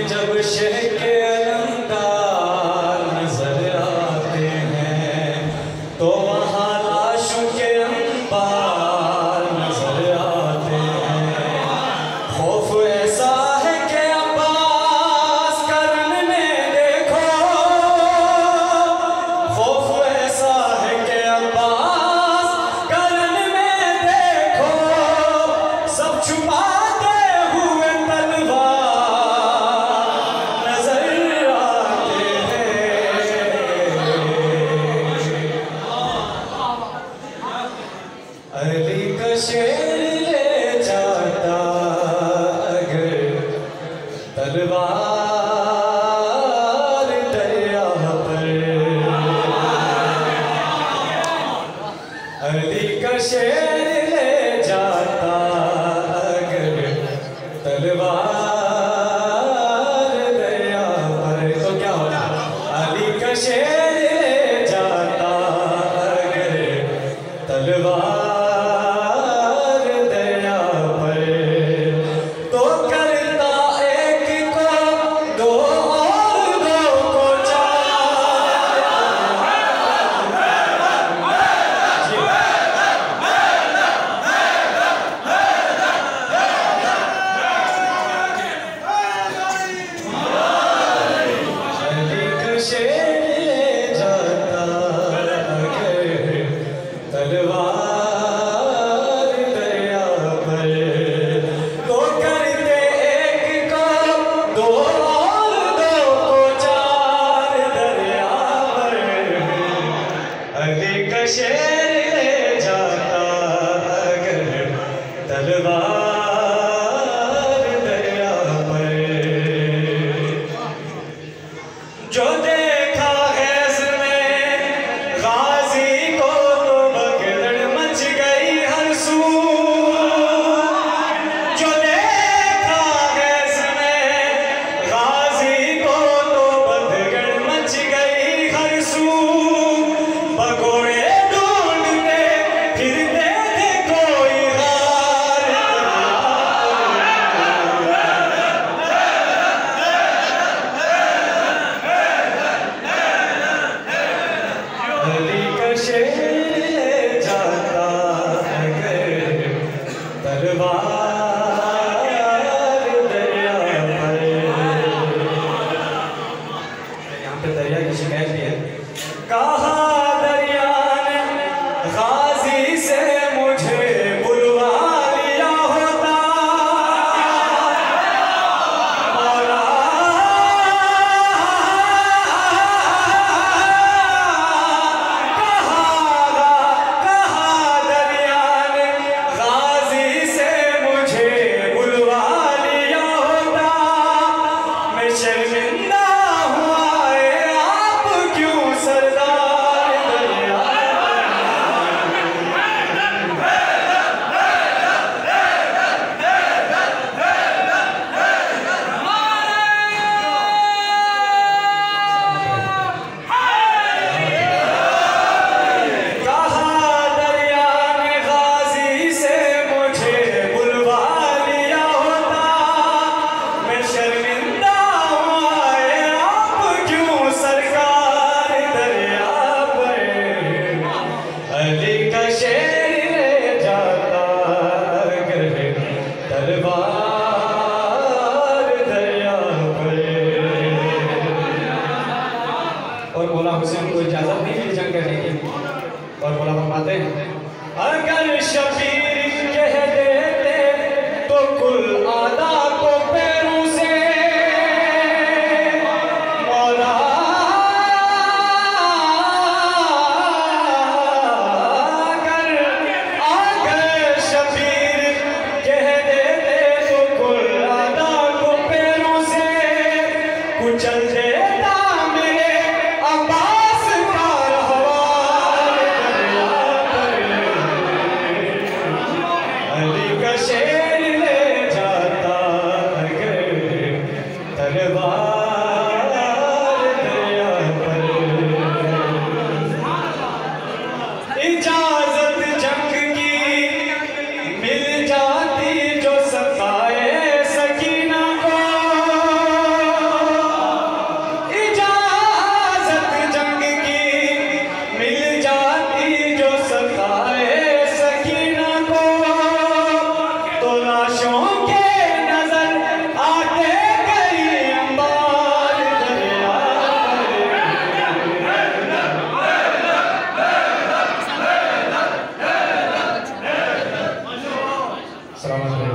जब शह के अलंकार नजर आते हैं तो वहाँ लाशों के अंबार नजर आते हैं। खौफ ऐसा है कि अब्बास करन में देखो, खौफ ऐसा है कि अब्बास करन में देखो, सब छुपाते हुए तलवार नजर आते हैं। अली का शेर ले जाता अगर तलवार दरिया पर, अली का शेर ले जाता अगर तलवार दरिया पर, तो क्या होता? अली का शेर ले जाता अगर तलवार दरिया पर, तो करता एक को दो और दो को चार। अली का शेर ले जाता अगर तलवार दरिया पर, तो करते एक को दो और दो को चार दरिया पर। अली का शेर ले जाता अगर तलवार दरिया पर। जो देखा है इसमें गाजी को तो भगदड़ मच गई हर सू, जो देखा है इसमें गाजी को तो भगदड़ मच गई हर सू। भगोड़े ढूंढते फिरते थे कोई हार, अली का शेर ले जाता अगर तलवार दरिया पर। यहाँ पे दरिया की शिकायत भी है। कहा दरिया ने गाजी से मुझे बुलवा लिया होता, मौला कहा दरिया ने गाजी से मुझे बुलवा लिया होता। मैं शर्मिंदा हुआ आप क्यों सरदार दरिया। कहा दरिया ने गाजी से मुझे बुलवा लिया होता। मैं शर्मिंदा हुआ आप क्यों सरकार दरिया पर। अली का शेर ले जाता अगर तलवार दरिया पर। और बोला हुसैन को इजाजत नहीं मिली जंग करने की, और बोला फरमाते हैं अगर शबीर कह देते तो कुल आदा को पैरों से, मौला अगर शबीर कह देते तो सलामत रहे।